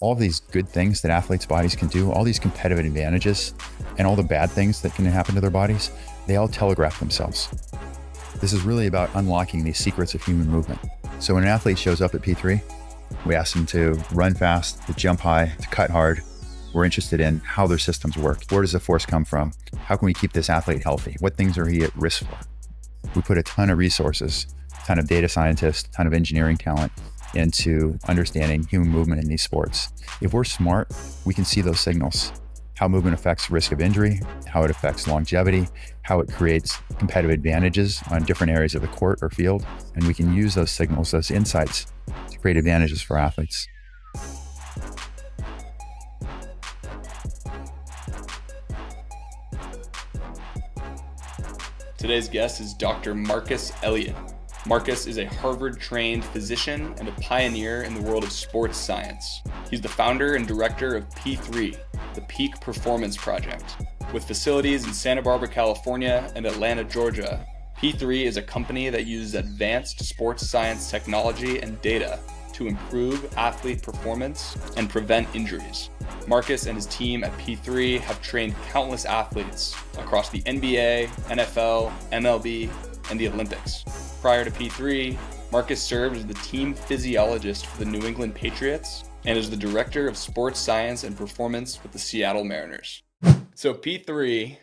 all of these good things that athletes' bodies can do, all these competitive advantages, and all the bad things that can happen to their bodies, they all telegraph themselves. This is really about unlocking these secrets of human movement. So when an athlete shows up at P3, we ask them to run fast, to jump high, to cut hard. We're interested in how their systems work. Where does the force come from? How can we keep this athlete healthy? What things are he at risk for? We put a ton of resources, a ton of data scientists, a ton of engineering talent into understanding human movement in these sports. If we're smart, we can see those signals, how movement affects risk of injury, how it affects longevity, how it creates competitive advantages on different areas of the court or field. And we can use those signals, those insights, to create advantages for athletes. Today's guest is Dr. Marcus Elliott. Marcus is a Harvard-trained physician and a pioneer in the world of sports science. He's the founder and director of P3, the Peak Performance Project. With facilities in Santa Barbara, California, and Atlanta, Georgia, P3 is a company that uses advanced sports science technology and data to improve athlete performance and prevent injuries. Marcus and his team at P3 have trained countless athletes across the NBA, NFL, MLB, and the Olympics. Prior to P3, Marcus served as the team physiologist for the New England Patriots and is the director of sports science and performance with the Seattle Mariners. So P3,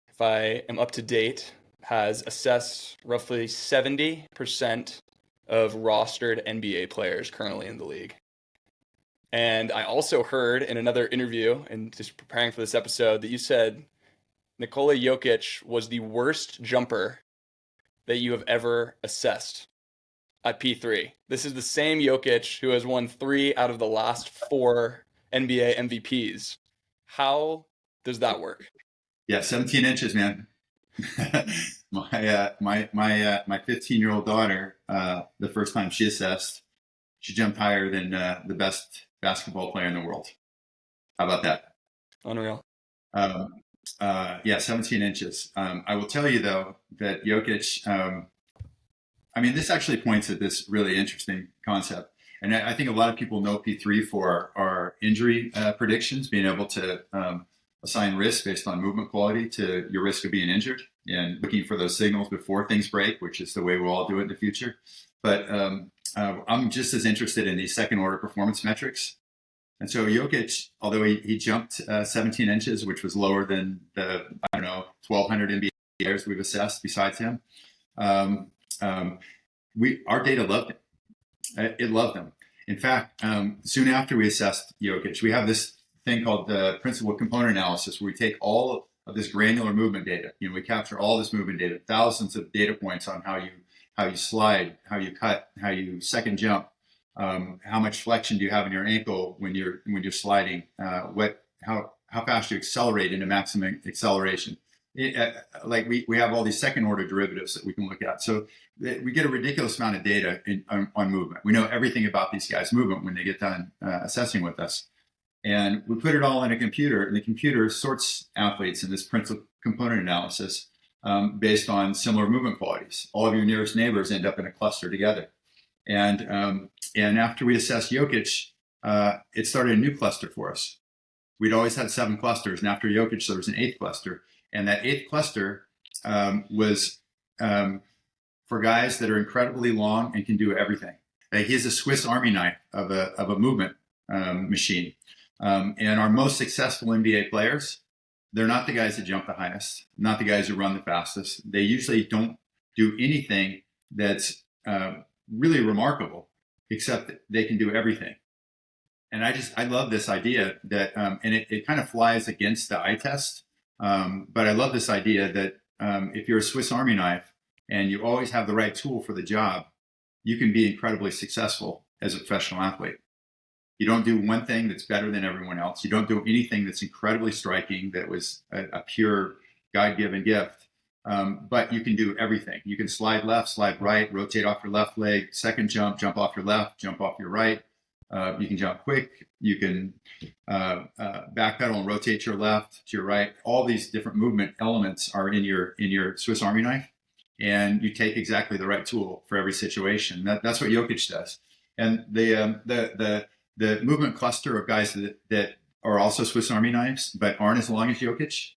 if I am up to date, has assessed roughly 70% of rostered NBA players currently in the league. And I also heard in another interview, and just preparing for this episode, that you said Nicola Jokic was the worst jumper that you have ever assessed at P3. This is the same Jokic who has won 3 out of the last 4 NBA MVPs. How does that work? Yeah, 17 inches, man. My 15-year-old daughter, the first time she assessed, she jumped higher than the best basketball player in the world. How about that? Unreal. Yeah, 17 inches. I will tell you, though, that Jokic, this actually points at this really interesting concept. And I think a lot of people know P3 for our injury predictions, being able to assign risk based on movement quality to your risk of being injured and looking for those signals before things break, which is the way we'll all do it in the future. But I'm just as interested in these second order performance metrics. And so Jokic, although he jumped 17 inches, which was lower than the, 1,200 NBA players we've assessed besides him, our data loved him. It loved him. In fact, soon after we assessed Jokic, we have this thing called the principal component analysis, where we take all of this granular movement data. We capture all this movement data, thousands of data points on how you slide, how you cut, how you second jump, how much flexion do you have in your ankle when you're sliding, how fast you accelerate into maximum acceleration. We have all these second order derivatives that we can look at. So we get a ridiculous amount of data on movement. We know everything about these guys' movement when they get done assessing with us. And we put it all in a computer, and the computer sorts athletes in this principal component analysis based on similar movement qualities. All of your nearest neighbors end up in a cluster together. And after we assessed Jokic, it started a new cluster for us. We'd always had 7 clusters, and after Jokic, there was an 8th cluster. And that 8th cluster was for guys that are incredibly long and can do everything. He's a Swiss Army knife of a movement machine. And our most successful NBA players, they're not the guys that jump the highest, not the guys who run the fastest. They usually don't do anything that's really remarkable, except that they can do everything. And I love this idea that, and it kind of flies against the eye test. But I love this idea that if you're a Swiss Army knife and you always have the right tool for the job, you can be incredibly successful as a professional athlete. You don't do one thing that's better than everyone else. You don't do anything that's incredibly striking, that was a pure God-given gift. But you can do everything. You can slide left, slide right, rotate off your left leg, second jump off your left, jump off your right. You can jump quick. You can backpedal and rotate to your left, to your right. All these different movement elements are in your Swiss Army knife, and you take exactly the right tool for every situation. That's what Jokic does. And the the movement cluster of guys that are also Swiss Army knives, but aren't as long as Jokic,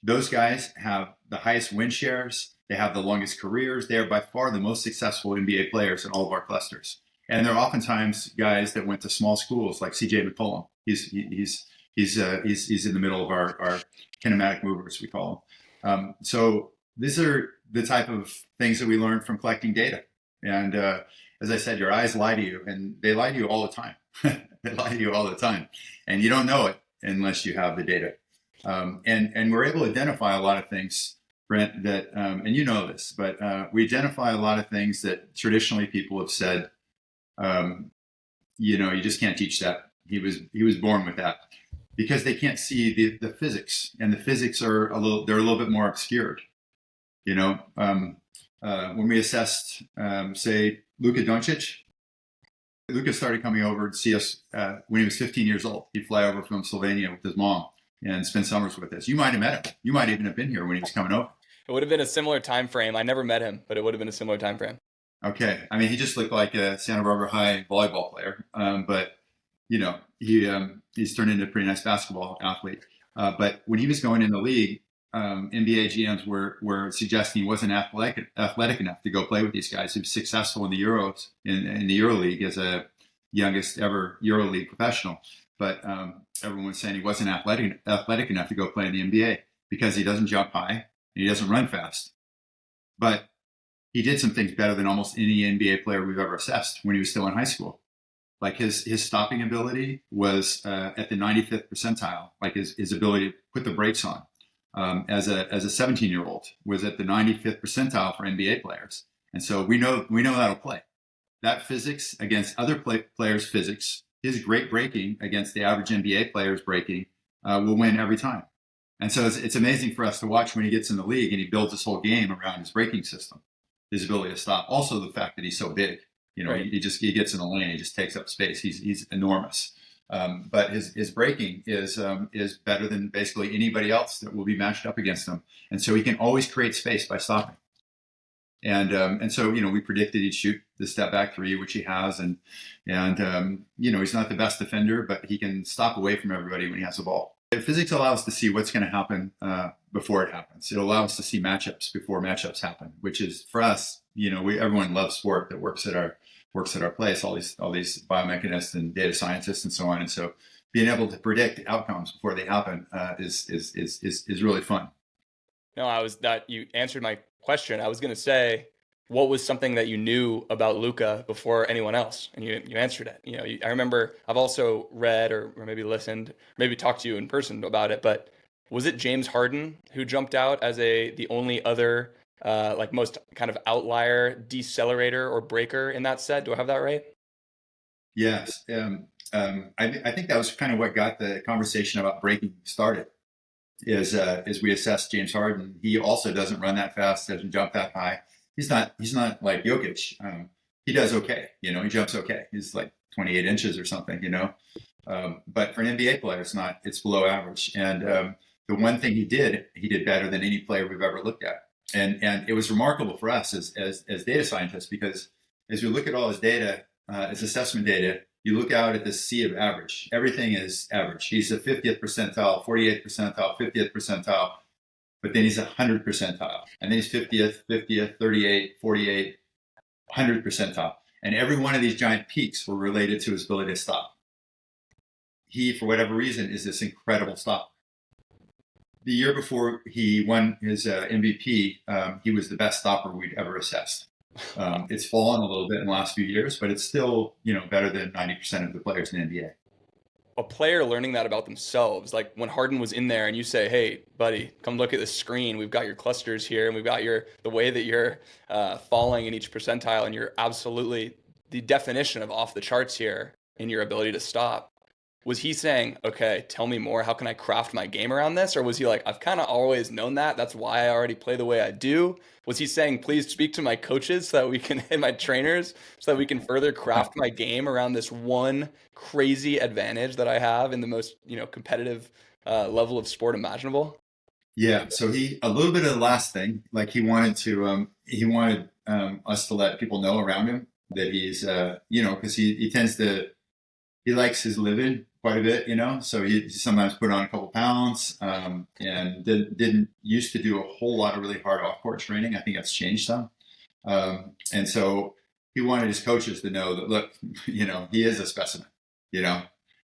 those guys have the highest win shares. They have the longest careers. They are by far the most successful NBA players in all of our clusters. And they're oftentimes guys that went to small schools like CJ McCollum. He's in the middle of our kinematic movers, we call them. So these are the type of things that we learn from collecting data. And as I said, your eyes lie to you, and they lie to you all the time. They lie to you all the time, and you don't know it unless you have the data. And we're able to identify a lot of things, Brent, that and you know this, but we identify a lot of things that traditionally people have said, you just can't teach that. He was born with that, because they can't see the physics, and the physics are a little bit more obscured. When we assessed, say, Luka Doncic, Luka started coming over to see us when he was 15 years old. He'd fly over from Slovenia with his mom and spend summers with us. You might have met him. You might even have been here when he was coming over. It would have been a similar time frame. I never met him, but it would have been a similar time frame. Okay. I mean, he just looked like a Santa Barbara High volleyball player, but he's turned into a pretty nice basketball athlete. But when he was going in the league, NBA GMs were suggesting he wasn't athletic enough to go play with these guys. He was successful in the Euros, in the EuroLeague as a youngest ever EuroLeague professional. But everyone was saying he wasn't athletic enough to go play in the NBA because he doesn't jump high and he doesn't run fast. But he did some things better than almost any NBA player we've ever assessed when he was still in high school. Like his stopping ability was at the 95th percentile, like his ability to put the brakes on. As a 17-year-old was at the 95th percentile for NBA players. And so we know that'll play. That physics against other players' physics, his great braking against the average NBA player's braking will win every time. And so it's amazing for us to watch when he gets in the league and he builds his whole game around his braking system, his ability to stop. Also the fact that he's so big, right. he gets in the lane, he just takes up space. He's enormous. But his braking is better than basically anybody else that will be matched up against him. And so he can always create space by stopping. And so, we predicted he'd shoot the step back three, which he has. And he's not the best defender, but he can stop away from everybody when he has the ball. Physics allows us to see what's going to happen before it happens. It allows us to see matchups before matchups happen, which is for us, everyone loves sport that works at our place, all these biomechanists and data scientists and so on. And so being able to predict outcomes before they happen is really fun. No, you answered my question. I was going to say, what was something that you knew about Luka before anyone else? And you answered it. I remember I've also read or maybe listened, maybe talked to you in person about it, but was it James Harden who jumped out as the only other most kind of outlier decelerator or breaker in that set? Do I have that right? Yes. I think that was kind of what got the conversation about breaking started is we assessed James Harden. He also doesn't run that fast, doesn't jump that high. He's not like Jokic. He does okay. He jumps okay. He's like 28 inches or something, but for an NBA player, it's below average. And the one thing he did better than any player we've ever looked at. And it was remarkable for us as data scientists, because as we look at all his data, his assessment data, you look out at the sea of average. Everything is average. He's a 50th percentile, 48th percentile, 50th percentile, but then he's 100 percentile. And then he's 50th, 38, 48, 100 percentile. And every one of these giant peaks were related to his ability to stop. He, for whatever reason, is this incredible stopper. The year before he won his MVP, he was the best stopper we'd ever assessed. It's fallen a little bit in the last few years, but it's still, better than 90% of the players in the NBA. A player learning that about themselves, like when Harden was in there and you say, hey, buddy, come look at the screen. We've got your clusters here and we've got the way that you're falling in each percentile, and you're absolutely the definition of off the charts here in your ability to stop. Was he saying, okay, tell me more. How can I craft my game around this? Or was he like, I've kind of always known that. That's why I already play the way I do. Was he saying, please speak to my coaches so that we can, and my trainers, so that we can further craft my game around this one crazy advantage that I have in the most, competitive level of sport imaginable? Yeah. So a little bit of the last thing, like he wanted us to let people know around him that he's, because he tends to he likes his living quite a bit, so he sometimes put on a couple pounds, and didn't used to do a whole lot of really hard off court training. I think that's changed some. And so he wanted his coaches to know that, look, he is a specimen, he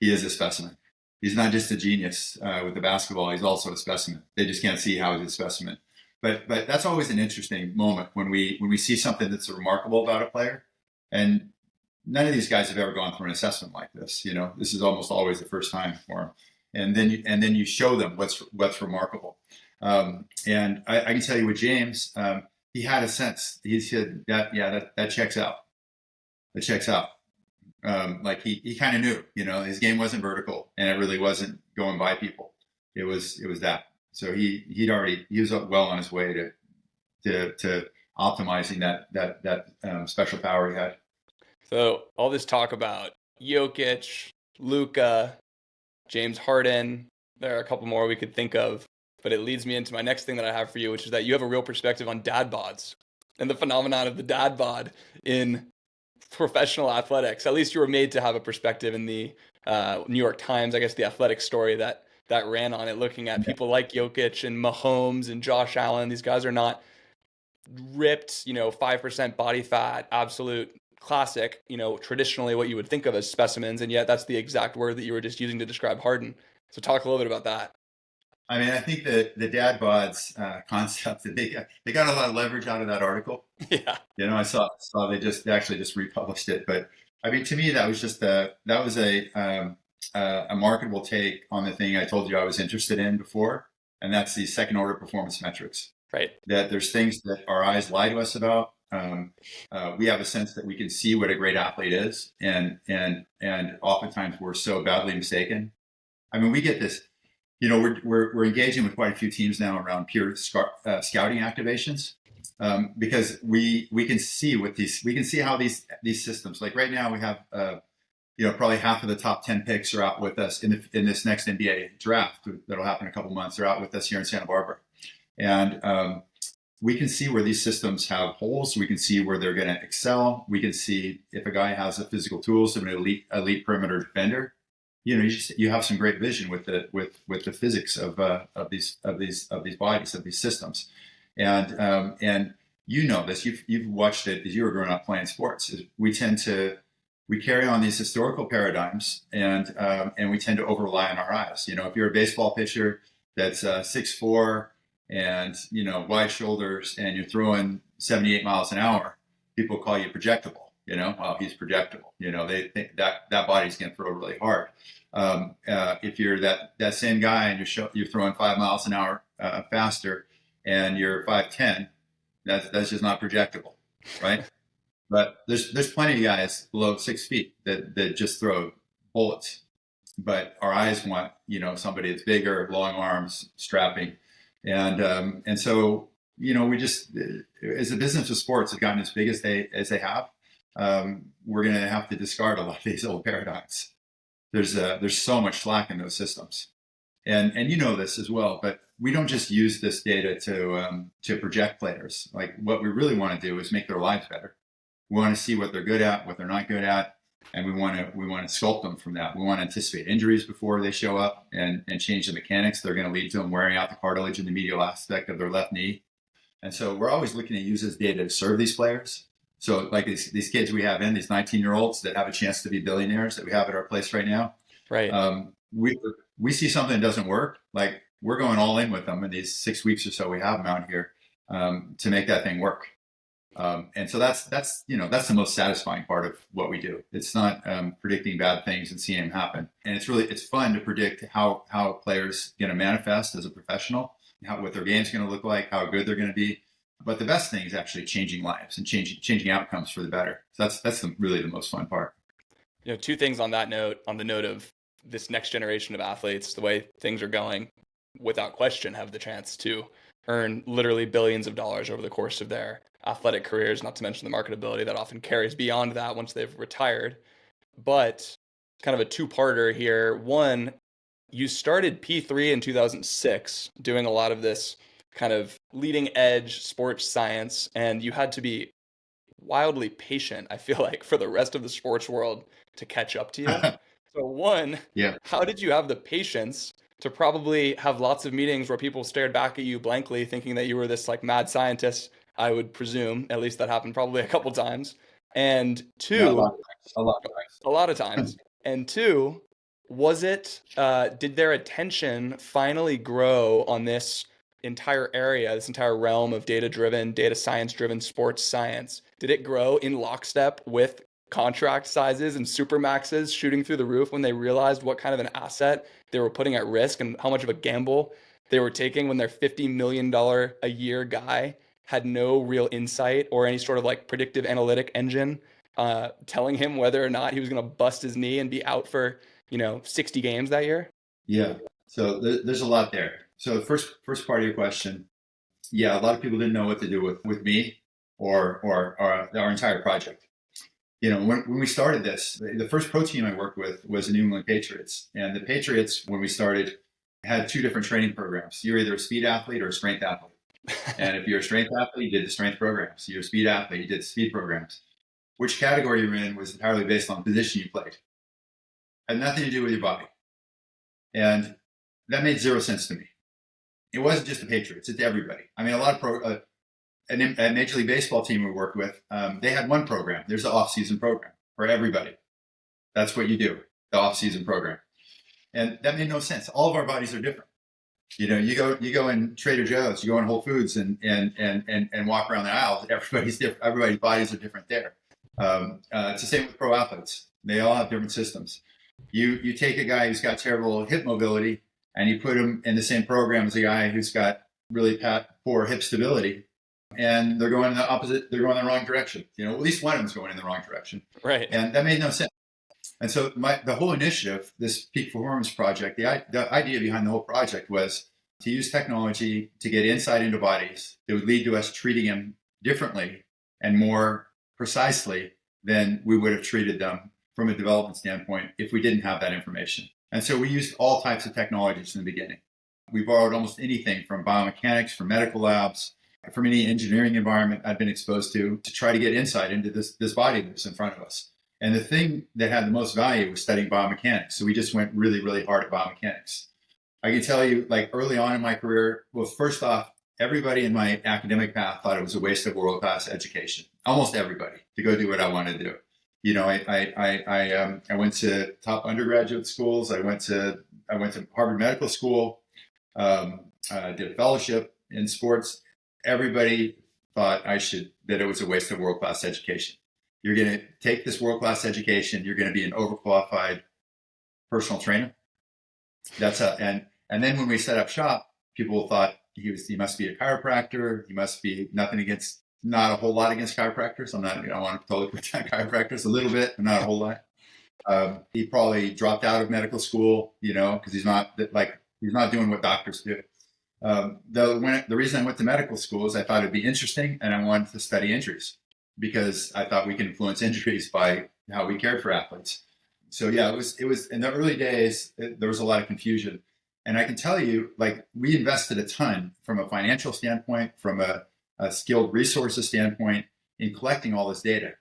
is a specimen. He's not just a genius with the basketball. He's also a specimen. They just can't see how he's a specimen. But that's always an interesting moment when we see something that's remarkable about a player. And none of these guys have ever gone through an assessment like this. This is almost always the first time for them. And then you show them what's remarkable. And I can tell you with James, he had a sense. He said that checks out. It checks out. Like he kind of knew, his game wasn't vertical, and it really wasn't going by people. It was that. So he was well on his way to optimizing that special power he had. So all this talk about Jokic, Luka, James Harden, there are a couple more we could think of, but it leads me into my next thing that I have for you, which is that you have a real perspective on dad bods and the phenomenon of the dad bod in professional athletics. At least you were made to have a perspective in the New York Times, I guess the athletic story that ran on it, looking at people like Jokic and Mahomes and Josh Allen. These guys are not ripped, 5% body fat, absolute classic, traditionally what you would think of as specimens. And yet that's the exact word that you were just using to describe Harden. So talk a little bit about that. I mean, I think that the dad bods concept, that they got a lot of leverage out of that article. Yeah. I saw they actually just republished it. But I mean, to me, that was a marketable take on the thing I told you I was interested in before. And that's the second order performance metrics. Right. That there's things that our eyes lie to us about. We have a sense that we can see what a great athlete is. And oftentimes we're so badly mistaken. I mean, we get this. We're engaging with quite a few teams now around peer scouting activations, because we can see how these systems, like right now we have probably half of the top 10 picks are out with us in this next NBA draft that'll happen in a couple months. They're out with us here in Santa Barbara, and we can see where these systems have holes. We can see where they're going to excel. We can see if a guy has the physical tools of an elite perimeter defender. You have some great vision with the physics of these bodies, of these systems, and this. You've watched it as you were growing up playing sports. We carry on these historical paradigms, and we tend to over rely on our eyes. If you're a baseball pitcher that's 6'4" and wide shoulders, and you're throwing 78 miles an hour, people call you projectable. Oh, he's projectable. They think that body's going to throw really hard. If you're that same guy and you're throwing 5 miles an hour faster, and you're 5'10", that's just not projectable, right? But there's plenty of guys below 6 feet that just throw bullets. But our eyes want somebody that's bigger, long arms, strapping, and so we just, as the business of sports has gotten as big as they have. We're going to have to discard a lot of these old paradigms. There's so much slack in those systems, and this as well. But we don't just use this data to project players. Like, what we really want to do is make their lives better. We want to see what they're good at, what they're not good at, and we want to sculpt them from that. We want to anticipate injuries before they show up and change the mechanics that are going to lead to them wearing out the cartilage in the medial aspect of their left knee. And so we're always looking to use this data to serve these players. So like these kids we have these 19-year-olds that have a chance to be billionaires that we have at our place right now. Right. We see something that doesn't work. Like, we're going all in with them in these 6 weeks or so we have them out here to make that thing work. And so that's the most satisfying part of what we do. It's not predicting bad things and seeing them happen. And it's fun to predict how a player's going to manifest as a professional, what their game's going to look like, how good they're going to be. But the best thing is actually changing lives and changing outcomes for the better. So that's really the most fun part. Two things on that note, on the note of this next generation of athletes, the way things are going, without question, have the chance to earn literally billions of dollars over the course of their athletic careers, not to mention the marketability that often carries beyond that once they've retired. But kind of a two-parter here. One, you started P3 in 2006, doing a lot of this kind of leading edge sports science, and you had to be wildly patient, I feel like, for the rest of the sports world to catch up to you. So one, Yeah. how did you have the patience to probably have lots of meetings where people stared back at you blankly, thinking that you were this like mad scientist? I would presume, at least that happened probably a couple times. And Yeah, a two, lot of times. A lot of times. a lot of times. And two, was it, did their attention finally grow on this entire area, this entire realm of data-driven, data science-driven sports science? Did it grow in lockstep with contract sizes and supermaxes shooting through the roof when they realized what kind of an asset they were putting at risk and how much of a gamble they were taking when their $50 million a year guy had no real insight or any sort of like predictive analytic engine telling him whether or not he was going to bust his knee and be out for 60 games that year? Yeah. So there's a lot there. So the first part of your question, yeah, a lot of people didn't know what to do with me or our entire project. When we started this, the first pro team I worked with was the New England Patriots. And the Patriots, when we started, had two different training programs. You're either a speed athlete or a strength athlete. And if you're a strength athlete, you did the strength programs. You're a speed athlete, you did the speed programs. Which category you're in was entirely based on the position you played. Had nothing to do with your body. And that made zero sense to me. It wasn't just the Patriots, it's everybody. I mean, a lot of a Major League Baseball team we worked with, they had one program. There's the off-season program for everybody. That's what you do, the off-season program. And that made no sense. All of our bodies are different. You go in Trader Joe's, you go in Whole Foods and walk around the aisles. Everybody's different. Everybody's bodies are different there. It's the same with pro athletes. They all have different systems. You take a guy who's got terrible hip mobility and you put him in the same program as a guy who's got really poor hip stability, and they're going in the opposite. They're going in the wrong direction. At least one of them's going in the wrong direction. Right. And that made no sense. And so the whole initiative, this peak performance project, the idea behind the whole project was to use technology to get insight into bodies that would lead to us treating them differently and more precisely than we would have treated them from a development standpoint if we didn't have that information. And so we used all types of technologies in the beginning. We borrowed almost anything from biomechanics, from medical labs, from any engineering environment I'd been exposed to try to get insight into this body that's in front of us. And the thing that had the most value was studying biomechanics. So we just went really, really hard at biomechanics. I can tell you, like early on in my career, well, first off, everybody in my academic path thought it was a waste of world-class education. Almost everybody, to go do what I wanted to do. I went to top undergraduate schools. I went to Harvard Medical School. Did a fellowship in sports. Everybody thought that it was a waste of world-class education. You're going to take this world-class education. You're going to be an overqualified personal trainer. And then when we set up shop, people thought he must be a chiropractor. He must be not a whole lot against chiropractors. I want to totally put down chiropractors a little bit, but not a whole lot. He probably dropped out of medical school, because he's not doing what doctors do. The reason I went to medical school is I thought it'd be interesting, and I wanted to study injuries because I thought we can influence injuries by how we cared for athletes. So yeah, it was in the early days, there was a lot of confusion. And I can tell you, we invested a ton from a financial standpoint, from a skilled resources standpoint in collecting all this data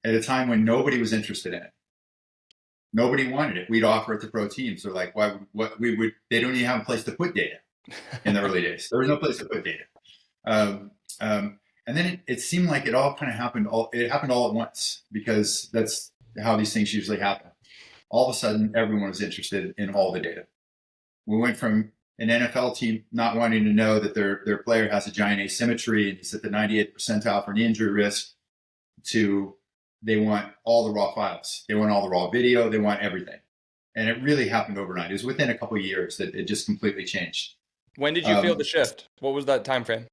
at a time when nobody was interested in it. Nobody wanted it. We'd offer it to pro teams. They're like, they don't even have a place to put data in the early days. There was no place to put data. And then it seemed like it all kind of happened all at once, because that's how these things usually happen. All of a sudden, everyone was interested in all the data. We went from an NFL team not wanting to know that their player has a giant asymmetry and he's at the 98th percentile for an injury risk, to they want all the raw files. They want all the raw video. They want everything. And it really happened overnight. It was within a couple of years that it just completely changed. When did you feel the shift? What was that time frame?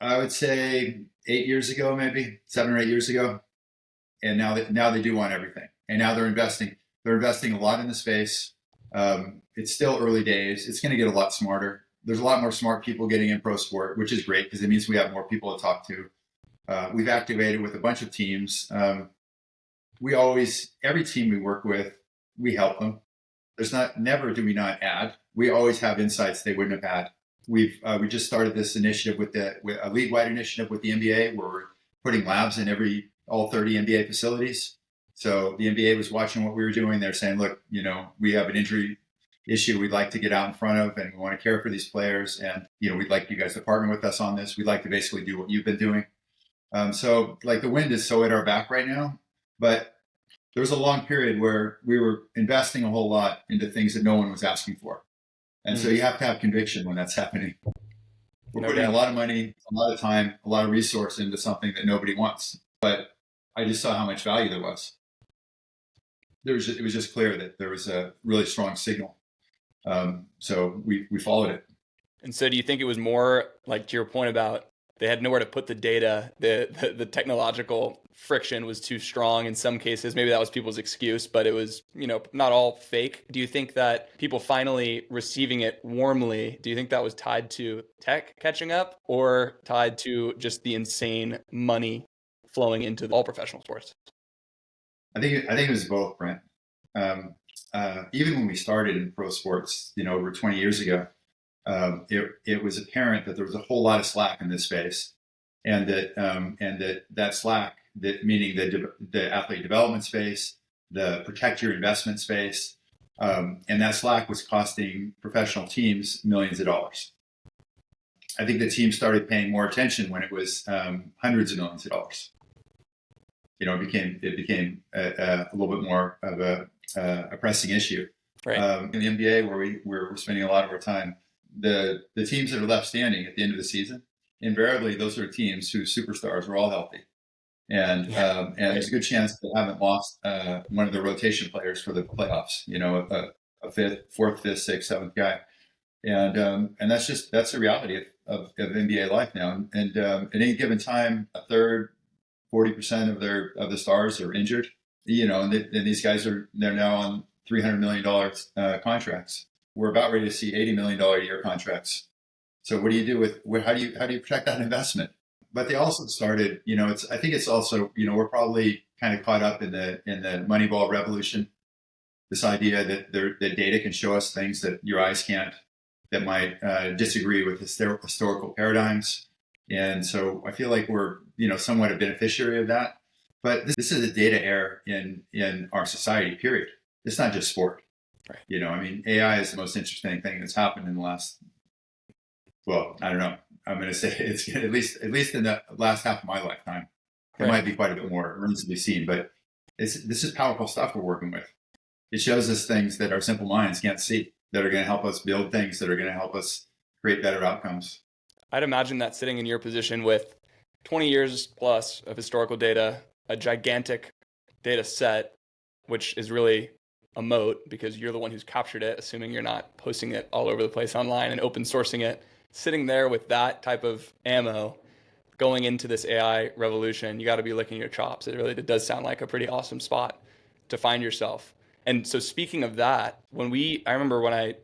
I would say 8 years ago, maybe 7 or 8 years ago. And now they do want everything. And now they're investing a lot in the space. It's still early days. It's going to get a lot smarter. There's a lot more smart people getting in pro sport, which is great because it means we have more people to talk to. We've activated with a bunch of teams. Every team we work with, we help them. Never do we not add. We always have insights they wouldn't have had. We just started this initiative with a league-wide initiative with the NBA, where we're putting labs in all 30 NBA facilities. So the NBA was watching what we were doing. They're saying, look, we have an injury issue we'd like to get out in front of, and we want to care for these players. And, we'd like you guys to partner with us on this. We'd like to basically do what you've been doing. So like the wind is so at our back right now, but there was a long period where we were investing a whole lot into things that no one was asking for. And so you have to have conviction when that's happening. We're putting a lot of money, a lot of time, a lot of resource into something that nobody wants. But I just saw how much value there was. It was just clear that there was a really strong signal. So we followed it. And so do you think it was more like, to your point about they had nowhere to put the data, the technological friction was too strong in some cases? Maybe that was people's excuse, but it was, not all fake. Do you think that people finally receiving it warmly, do you think that was tied to tech catching up or tied to just the insane money flowing into all professional sports? I think it was both, Brent. Even when we started in pro sports, over 20 years ago, it was apparent that there was a whole lot of slack in this space, and that slack, meaning the athlete development space, the protect your investment space, and that slack was costing professional teams millions of dollars. I think the team started paying more attention when it was hundreds of millions of dollars. It became a little bit more of a pressing issue. Right. In the NBA, where we're spending a lot of our time, the teams that are left standing at the end of the season, invariably those are teams whose superstars were all healthy, and there's a good chance they haven't lost one of their rotation players for the playoffs. A fourth, fifth, sixth, seventh guy, and that's the reality of NBA life now. And at any given time, a third, 40% of the stars are injured. And these guys they're now on $300 million contracts. We're about ready to see $80 million a year contracts. So what do you do how do you protect that investment? But they also started, I think it's also, we're probably kind of caught up in the Moneyball revolution. This idea that the data can show us things that your eyes can't, that might disagree with historical paradigms. And so I feel like we're, somewhat a beneficiary of that. But this is a data era in our society, period. It's not just sport. Right. AI is the most interesting thing that's happened in the last, I don't know. I'm going to say it's at least in the last half of my lifetime. It might be quite a bit more. It remains to be seen, but this is powerful stuff we're working with. It shows us things that our simple minds can't see, that are going to help us build things that are going to help us create better outcomes. I'd imagine that sitting in your position with 20 years plus of historical data, a gigantic data set, which is really a moat because you're the one who's captured it, assuming you're not posting it all over the place online and open sourcing it. Sitting there with that type of ammo going into this AI revolution, you got to be licking your chops. It does sound like a pretty awesome spot to find yourself. And so speaking of that, I remember when I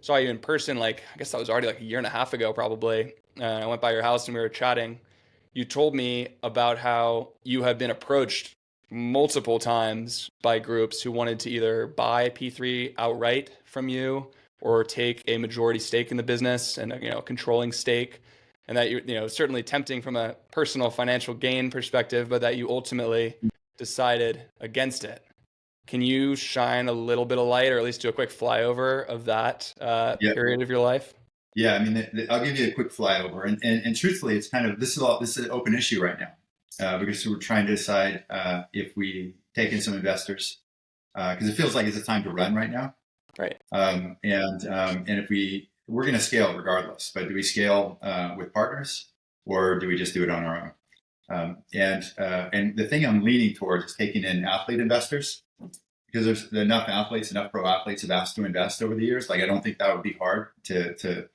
saw you in person, I guess that was already a year and a half ago, probably. I went by your house and we were chatting. You told me about how you had been approached multiple times by groups who wanted to either buy P3 outright from you or take a majority stake in the business and a controlling stake, and that you certainly tempting from a personal financial gain perspective, but that you ultimately decided against it. Can you shine a little bit of light, or at least do a quick flyover of that period of your life? Yeah, I'll give you a quick flyover, and truthfully, it's kind of this is an open issue right now because we're trying to decide if we take in some investors because it feels like it's a time to run right now. Right. And if we're going to scale regardless, but do we scale with partners or do we just do it on our own? And the thing I'm leaning towards is taking in athlete investors because there's enough pro athletes have asked to invest over the years. I don't think that would be hard to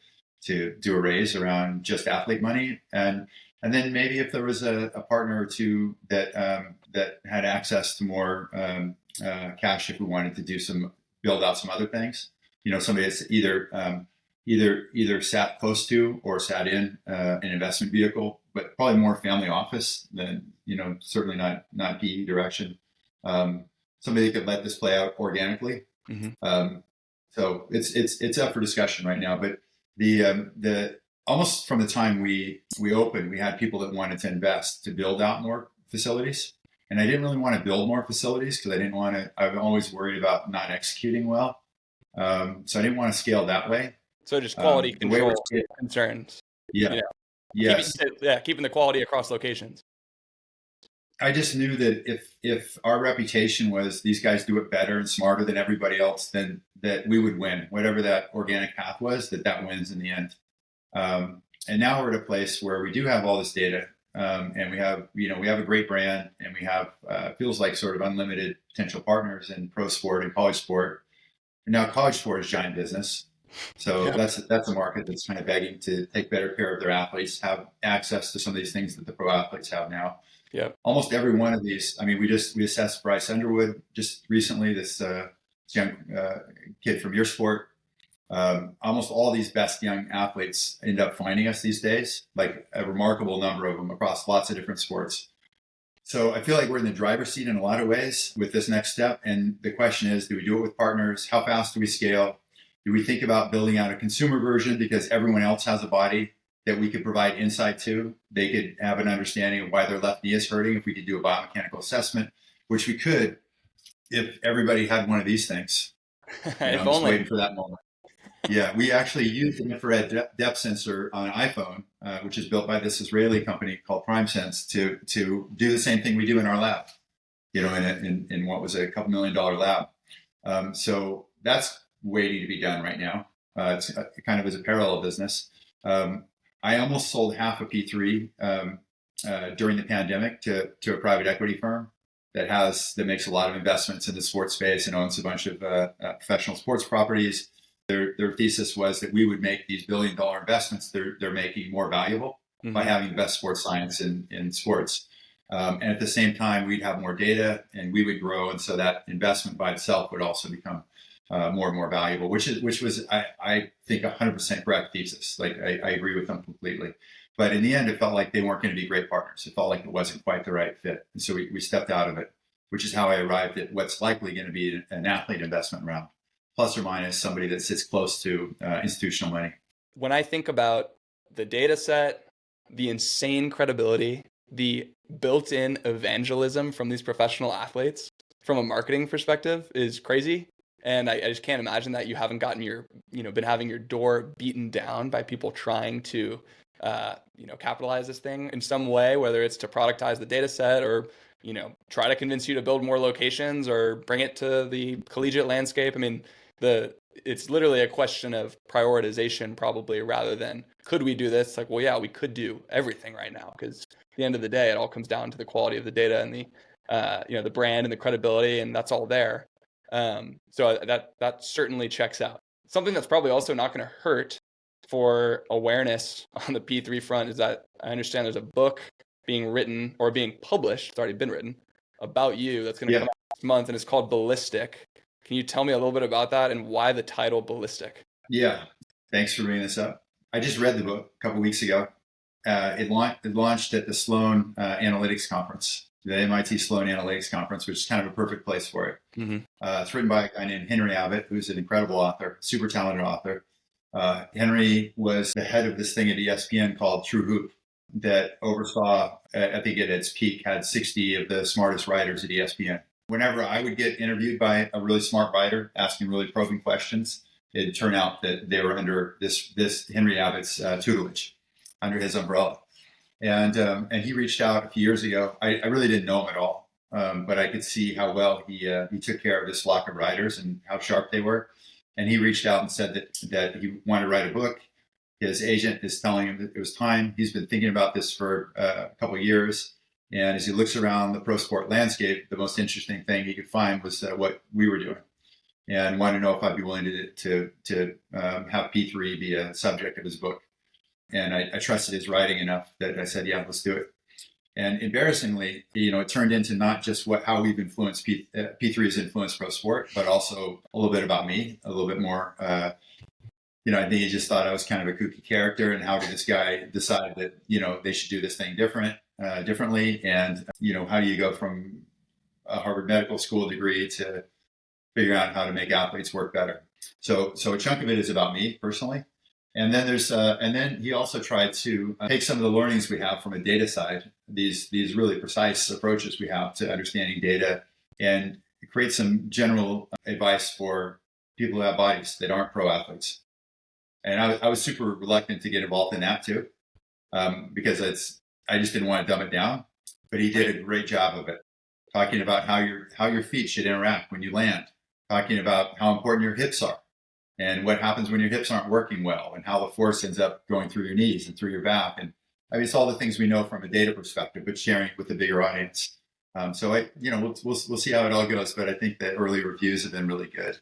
do a raise around just athlete money. And then maybe if there was a partner or two that had access to more cash if we wanted to build out some other things, somebody that's either sat close to or sat in an investment vehicle, but probably more family office than, certainly not PE direction. Somebody that could let this play out organically. Mm-hmm. So it's up for discussion right now, but the almost from the time we opened, we had people that wanted to invest to build out more facilities. And I didn't really want to build more facilities because I'm always worried about not executing well. So I didn't want to scale that way. So just quality The way control concerns. Yeah. You know, Yes. keeping the quality across locations. I just knew that if our reputation was these guys do it better and smarter than everybody else, then that we would win. Whatever that organic path was, that wins in the end. And now we're at a place where we do have all this data, and we have a great brand, and we have feels like sort of unlimited potential partners in pro sport and college sport. And now college sport is giant business. So that's a market that's kind of begging to take better care of their athletes, have access to some of these things that the pro athletes have now. Yeah. Almost every one of these. I mean, we assessed Bryce Underwood just recently, this young kid from your sport. Almost all these best young athletes end up finding us these days, like a remarkable number of them across lots of different sports. So I feel like we're in the driver's seat in a lot of ways with this next step. And the question is, do we do it with partners? How fast do we scale? Do we think about building out a consumer version because everyone else has a body that we could provide insight to? They could have an understanding of why their left knee is hurting if we could do a biomechanical assessment, which we could if everybody had one of these things. I'm just waiting for that moment. Yeah, we actually used an infrared depth sensor on an iPhone, which is built by this Israeli company called PrimeSense, to do the same thing we do in our lab, in what was a $2 million lab. So that's waiting to be done right now. It's kind of as a parallel business. I almost sold half of P3 during the pandemic to a private equity firm that makes a lot of investments in the sports space and owns a bunch of professional sports properties. Their thesis was that we would make these billion-dollar investments they're making more valuable by having the best sports science in sports. And at the same time, we'd have more data and we would grow. And so that investment by itself would also become more and more valuable, which was, I think, 100% correct thesis. Like I agree with them completely. But in the end, it felt like they weren't going to be great partners. It felt like it wasn't quite the right fit. And so we stepped out of it, which is how I arrived at what's likely going to be an athlete investment round, plus or minus somebody that sits close to institutional money. When I think about the data set, the insane credibility, the built-in evangelism from these professional athletes from a marketing perspective is crazy. And I just can't imagine that you haven't gotten been having your door beaten down by people trying to, capitalize this thing in some way, whether it's to productize the data set or, try to convince you to build more locations or bring it to the collegiate landscape. I mean, it's literally a question of prioritization probably rather than could we do this? Like, well, yeah, we could do everything right now because at the end of the day, it all comes down to the quality of the data and the brand and the credibility, and that's all there. So that certainly checks out. Something that's probably also not going to hurt for awareness on the P3 front is that I understand there's a book being written or being published, it's already been written, about you that's going to come out next month, and it's called Ballistic. Can you tell me a little bit about that and why the title Ballistic? Yeah, thanks for bringing this up. I just read the book a couple of weeks ago. It launched at the Sloan Analytics Conference, the MIT Sloan Analytics Conference, which is kind of a perfect place for it. Mm-hmm. It's written by a guy named Henry Abbott, who's an incredible author, super talented author. Henry was the head of this thing at ESPN called True Hoop that oversaw, I think at its peak, had 60 of the smartest writers at ESPN. Whenever I would get interviewed by a really smart writer asking really probing questions, it'd turn out that they were under this Henry Abbott's tutelage, under his umbrella. And he reached out a few years ago. I really didn't know him at all, but I could see how well he took care of this flock of writers and how sharp they were. And he reached out and said that he wanted to write a book. His agent is telling him that it was time. He's been thinking about this for a couple of years. And as he looks around the pro sport landscape, the most interesting thing he could find was what we were doing, and wanted to know if I'd be willing to have P3 be a subject of his book. And I trusted his writing enough that I said, yeah, let's do it. And embarrassingly, it turned into not just how we've influenced P3's influenced pro sport, but also a little bit about me, a little bit more. I think he just thought I was kind of a kooky character, and how did this guy decide that they should do this thing differently, and how do you go from a Harvard Medical School degree to figuring out how to make athletes work better? So a chunk of it is about me personally. And then and then he also tried to take some of the learnings we have from a data side, these really precise approaches we have to understanding data, and create some general advice for people who have bodies that aren't pro athletes. And I was super reluctant to get involved in that too, because I just didn't want to dumb it down. But he did a great job of it, talking about how your feet should interact when you land, talking about how important your hips are, and what happens when your hips aren't working well, and how the force ends up going through your knees and through your back. And I mean, it's all the things we know from a data perspective, but sharing it with a bigger audience. So we'll see how it all goes, but I think the early reviews have been really good.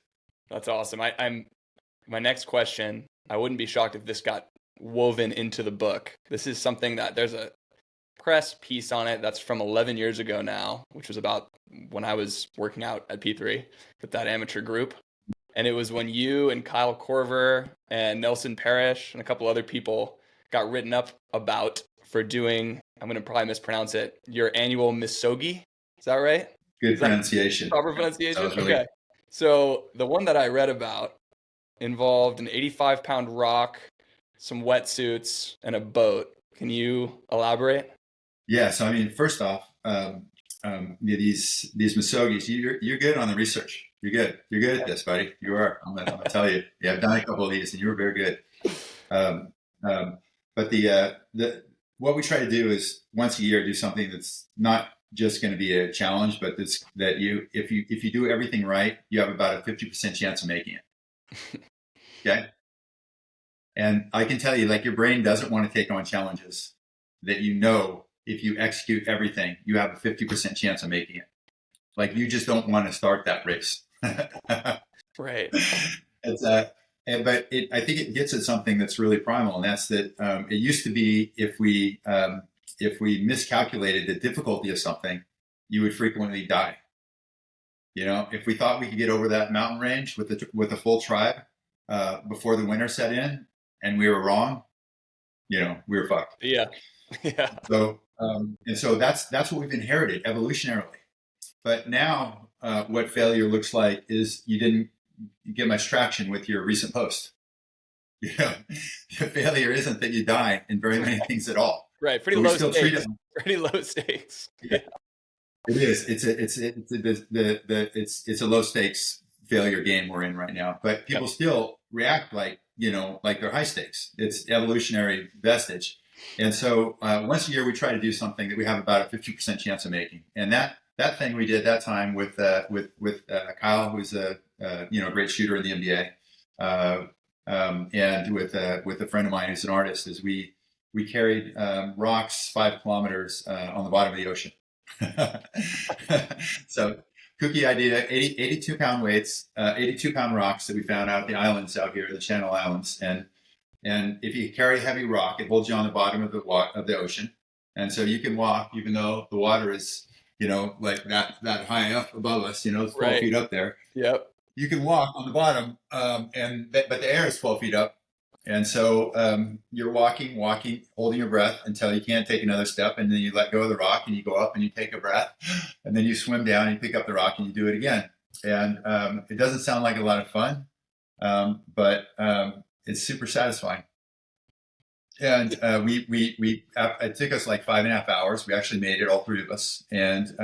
That's awesome. My next question, I wouldn't be shocked if this got woven into the book. This is something that there's a press piece on it that's from 11 years ago now, which was about when I was working out at P3 with that amateur group. And it was when you and Kyle Korver and Nelson Parrish and a couple other people got written up about for doing, I'm going to probably mispronounce it, your annual Misogi. Is that right? Good pronunciation. Proper pronunciation? Really... Okay. So the one that I read about involved an 85-pound rock, some wetsuits, and a boat. Can you elaborate? Yeah. So, I mean, first off, these Misogis, you're good on the research. You're good. You're good at this, buddy. You are. I'm gonna tell you. Yeah, I've done a couple of these, and you were very good. But what we try to do is once a year do something that's not just going to be a challenge, but if you do everything right, you have about a 50% chance of making it. Okay. And I can tell you, like, your brain doesn't want to take on challenges that if you execute everything, you have a 50% chance of making it. Like, you just don't want to start that race. Right. I think it gets at something that's really primal, and that's that it used to be if we miscalculated the difficulty of something, you would frequently die. You know, if we thought we could get over that mountain range with a full tribe before the winter set in, and we were wrong, we were fucked. Yeah. Yeah. So so that's what we've inherited evolutionarily. But now what failure looks like is you didn't get much traction with your recent post. The failure isn't that you die in very many things at all. Right. Pretty low stakes. Pretty low stakes. Yeah. It is. It's a low stakes failure game we're in right now. But people still react like they're high stakes. It's evolutionary vestige. And so once a year we try to do something that we have about a 50% chance of making. And that thing we did that time with Kyle, who's a great shooter in the NBA, and with a friend of mine who's an artist, is we carried rocks 5 kilometers on the bottom of the ocean. So kooky idea, 82-pound weights, 82-pound rocks that we found out the islands out here, the Channel Islands, and if you carry a heavy rock, it holds you on the bottom of the ocean, and so you can walk even though the water is like that high up above us, it's 12 feet up there. Yep. You can walk on the bottom, but the air is 12 feet up. And so you're walking, holding your breath until you can't take another step. And then you let go of the rock and you go up and you take a breath. And then you swim down and you pick up the rock and you do it again. And it doesn't sound like a lot of fun, but it's super satisfying. And it took us like 5.5 hours. We actually made it, all 3 of us. And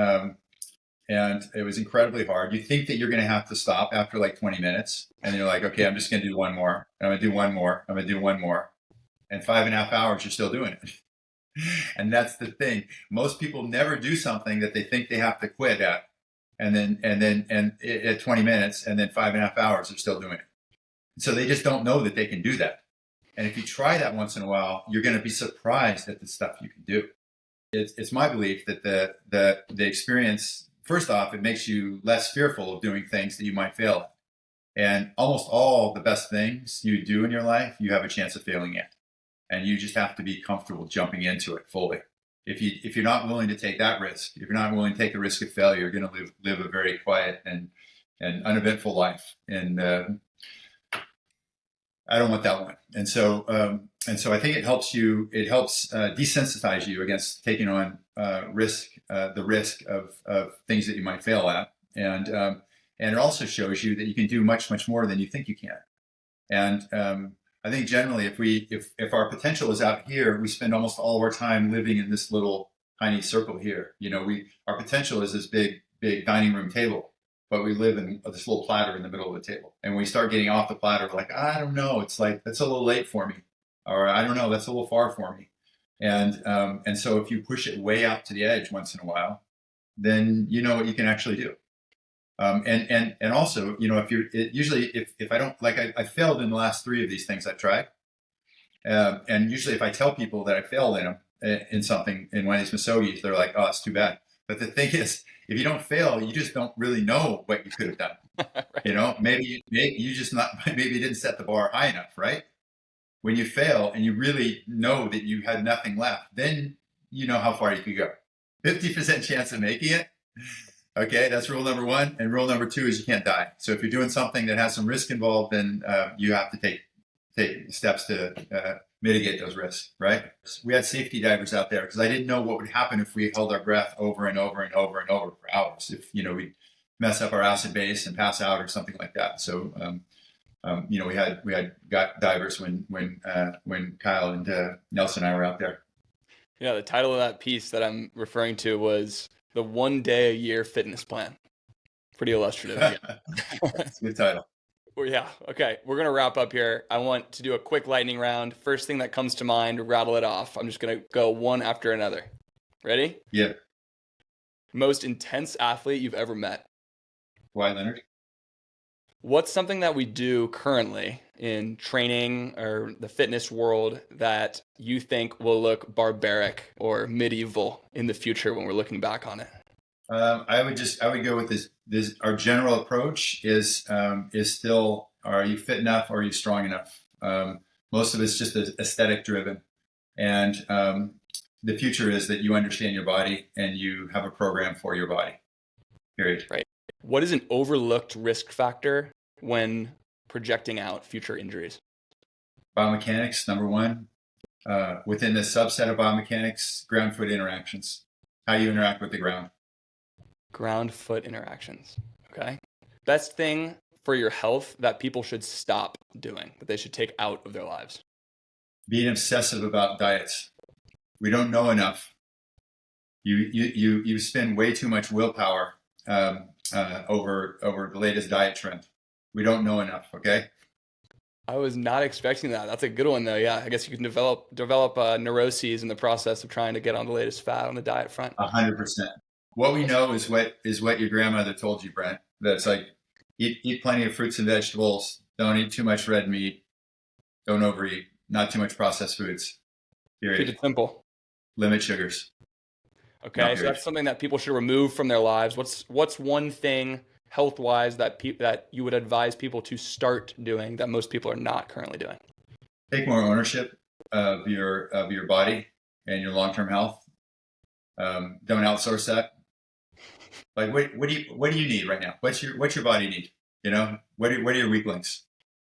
it was incredibly hard. You think that you're going to have to stop after like 20 minutes. And you're like, okay, I'm just going to do one more. I'm going to do one more. I'm going to do one more. And 5.5 hours, you're still doing it. And that's the thing. Most people never do something that they think they have to quit at. And at 20 minutes, and then 5.5 hours, they're still doing it. So they just don't know that they can do that. And if you try that once in a while, you're going to be surprised at the stuff you can do. It's my belief that the experience, first off, it makes you less fearful of doing things that you might fail at. And almost all the best things you do in your life, you have a chance of failing at. And you just have to be comfortable jumping into it fully. If you're not willing to take that risk, if you're not willing to take the risk of failure, you're going to live a very quiet and uneventful life. And I don't want that one. And so I think it helps desensitize you against taking on the risk of things that you might fail at. And it also shows you that you can do much, much more than you think you can. And I think generally if our potential is out here, we spend almost all of our time living in this little tiny circle here. Our potential is this big dining room table, but we live in this little platter in the middle of the table. And when we start getting off the platter, we're like, I don't know, it's like, that's a little late for me. Or I don't know, that's a little far for me. And so if you push it way out to the edge once in a while, then you know what you can actually do. And also, if I don't, like I failed in the last 3 of these things I tried. And usually if I tell people that I failed in them, in something, in one of these Misogis, they're like, oh, it's too bad. But the thing is, if you don't fail, you just don't really know what you could have done. Right. Maybe you didn't set the bar high enough, right? When you fail and you really know that you had nothing left, then you know how far you could go. 50% chance of making it. Okay, that's rule number 1. And rule number 2 is you can't die. So if you're doing something that has some risk involved, then you have to take steps to mitigate those risks, right? We had safety divers out there because I didn't know what would happen if we held our breath over and over and over and over for hours. If, we mess up our acid base and pass out or something like that. So, we had got divers when Kyle and Nelson and I were out there. Yeah, the title of that piece that I'm referring to was the 1 day a year fitness plan. Pretty illustrative. Yeah. That's a good title. Well, yeah. Okay. We're going to wrap up here. I want to do a quick lightning round. First thing that comes to mind, rattle it off. I'm just going to go one after another. Ready? Yeah. Most intense athlete you've ever met? Kawhi Leonard. What's something that we do currently in training or the fitness world that you think will look barbaric or medieval in the future when we're looking back on it? I would go with this. Our general approach is still, are you fit enough or are you strong enough? Most of it's just aesthetic driven. And the future is that you understand your body and you have a program for your body, period. Right. What is an overlooked risk factor when projecting out future injuries? Biomechanics, number 1. Within the subset of biomechanics, ground-foot interactions, how you interact with the ground. Ground-foot interactions. Okay. Best thing for your health that people should stop doing, that they should take out of their lives? Being obsessive about diets. We don't know enough. You spend way too much willpower over the latest diet trend. We don't know enough. Okay. I was not expecting that. That's a good one though. Yeah, I guess you can develop neuroses in the process of trying to get on the latest fad on the diet front. 100%. What we know is what your grandmother told you, Brent. That's like eat plenty of fruits and vegetables. Don't eat too much red meat. Don't overeat. Not too much processed foods. Period. Keep it simple. Limit sugars. Okay, so that's something that people should remove from their lives. What's one thing health-wise that you would advise people to start doing that most people are not currently doing? Take more ownership of your body and your long-term health. Don't outsource that. Like what do you need right now? What's your body need? What are your weak links?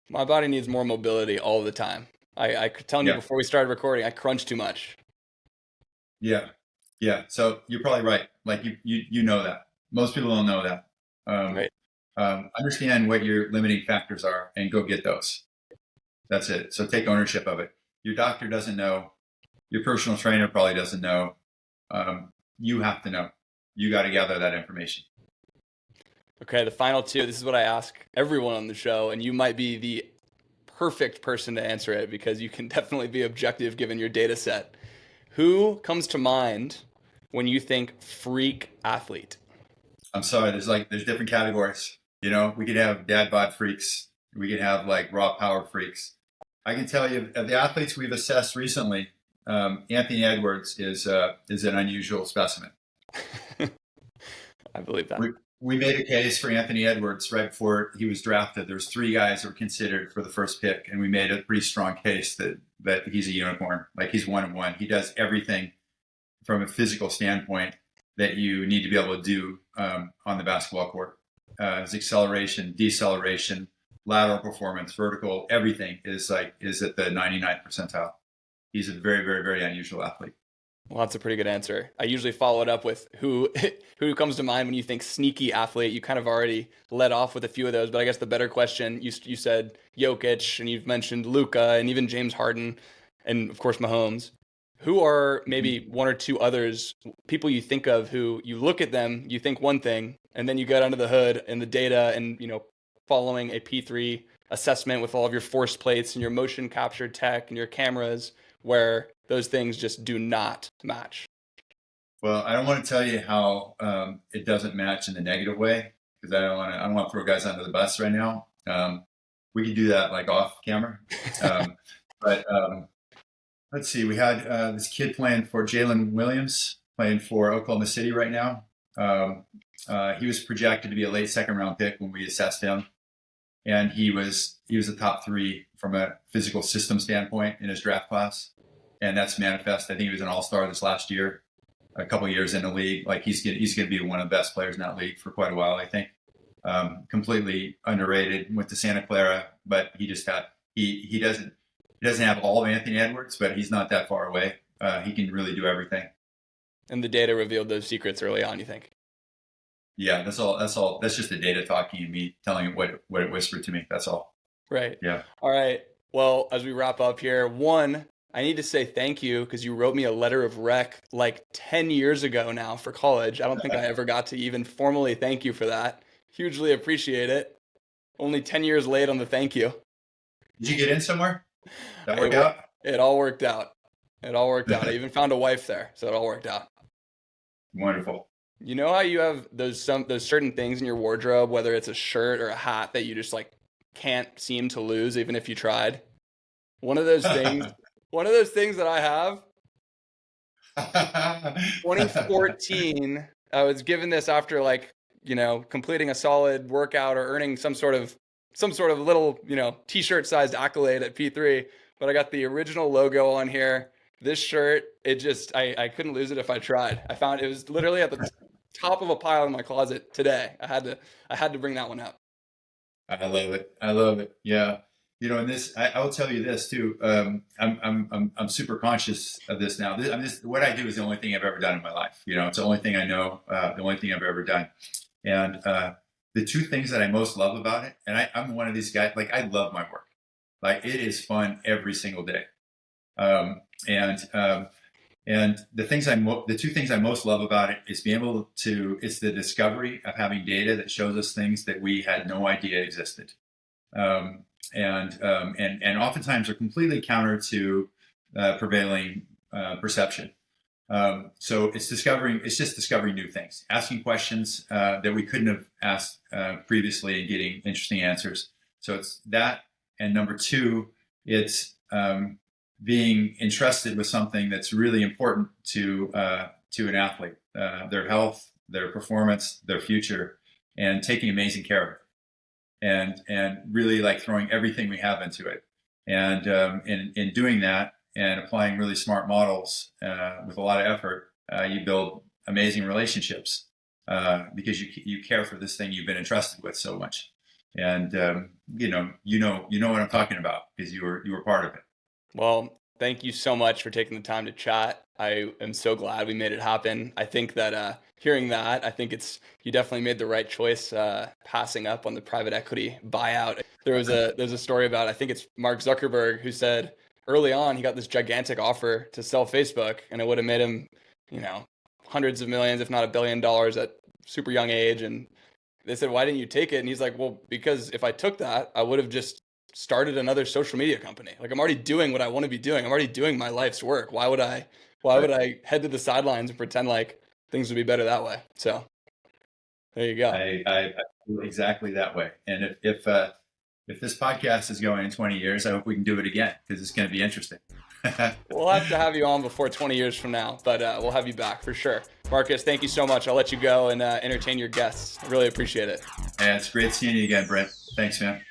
My body needs more mobility all the time. I could tell you before we started recording, I crunch too much. Yeah. So you're probably right. Like you know that. Most people don't know that. Right. Understand what your limiting factors are and go get those. That's it. So take ownership of it. Your doctor doesn't know. Your personal trainer probably doesn't know. You have to know. You got to gather that information. Okay, the final 2. This is what I ask everyone on the show, and you might be the perfect person to answer it because you can definitely be objective given your data set. Who comes to mind when you think freak athlete? I'm sorry, there's different categories. We could have dad bod freaks. We could have like raw power freaks. I can tell you of the athletes we've assessed recently, Anthony Edwards is an unusual specimen. I believe that. We made a case for Anthony Edwards right before he was drafted. There's 3 guys that were considered for the first pick, and we made a pretty strong case that he's a unicorn. Like he's 1 of 1. He does everything from a physical standpoint that you need to be able to do on the basketball court. His acceleration, deceleration, lateral performance, vertical, everything is at the 99th percentile. He's a very, very, very unusual athlete. Well, that's a pretty good answer. I usually follow it up with who who comes to mind when you think sneaky athlete. You kind of already led off with a few of those, but I guess the better question, you said Jokic, and you've mentioned Luka, and even James Harden, and of course Mahomes. Who are maybe one or two others, people you think of who you look at them, you think one thing, and then you get under the hood and the data and, following a P3 assessment with all of your force plates and your motion capture tech and your cameras, where those things just do not match? Well, I don't want to tell you how it doesn't match in the negative way, because I don't want to throw guys under the bus right now. We could do that like off camera. But let's see. We had this kid playing for Jalen Williams, playing for Oklahoma City right now. He was projected to be a late second round pick when we assessed him, and he was a top 3 from a physical system standpoint in his draft class, and that's manifest. I think he was an all-star this last year, a couple of years in the league. Like he's going to be one of the best players in that league for quite a while, I think. Completely underrated. Went to Santa Clara, but he doesn't have all of Anthony Edwards, but he's not that far away. He can really do everything. And the data revealed those secrets early on, you think? Yeah, that's all. That's just the data talking and me telling it what it whispered to me. That's all. Right. Yeah. All right. Well, as we wrap up here, one, I need to say thank you because you wrote me a letter of rec like 10 years ago now for college. I don't think I ever got to even formally thank you for that. Hugely appreciate it. Only 10 years late on the thank you. Did you get in somewhere? That worked out? It all worked out. I even found a wife there, so it all worked out. Wonderful. You know how you have those certain things in your wardrobe, whether it's a shirt or a hat that you just like can't seem to lose even if you tried? One of those things that I have, 2014, I was given this after completing a solid workout or earning some sort of little, t-shirt sized accolade at P3, but I got the original logo on here. This shirt, I couldn't lose it if I tried. I found it was literally at the top of a pile in my closet today. I had to bring that one up. I love it. Yeah. And this, I will tell you this too. I'm super conscious of this now. What I do is the only thing I've ever done in my life. It's the only thing I know, the only thing I've ever done. And the two things that I most love about it, and I'm one of these guys, like I love my work. Like it is fun every single day. And the two things I most love about it is it's the discovery of having data that shows us things that we had no idea existed. And oftentimes are completely counter to prevailing perception. So it's just discovering new things, asking questions that we couldn't have asked previously and getting interesting answers. So it's that. And number two, it's being entrusted with something that's really important to an athlete, their health, their performance, their future, and taking amazing care of it. And really like throwing everything we have into it. And in doing that and applying really smart models with a lot of effort, you build amazing relationships because you care for this thing you've been entrusted with so much. And you know what I'm talking about because you were part of it. Well, thank you so much for taking the time to chat. I am so glad we made it happen. I think that hearing that, I think you definitely made the right choice passing up on the private equity buyout. There's a story about, I think it's Mark Zuckerberg, who said early on he got this gigantic offer to sell Facebook, and it would have made him, hundreds of millions, if not $1 billion at super young age. And they said, why didn't you take it? And he's like, well, because if I took that, I would have just started another social media company. Like I'm already doing what I want to be doing. I'm already doing my life's work. Why would I head to the sidelines and pretend like things would be better that way? So there you go. I feel exactly that way. And if this podcast is going in 20 years, I hope we can do it again because it's going to be interesting. We'll have to have you on before 20 years from now, but we'll have you back for sure. Marcus, thank you so much. I'll let you go and entertain your guests. I really appreciate it. Yeah, it's great seeing you again, Brent. Thanks, man.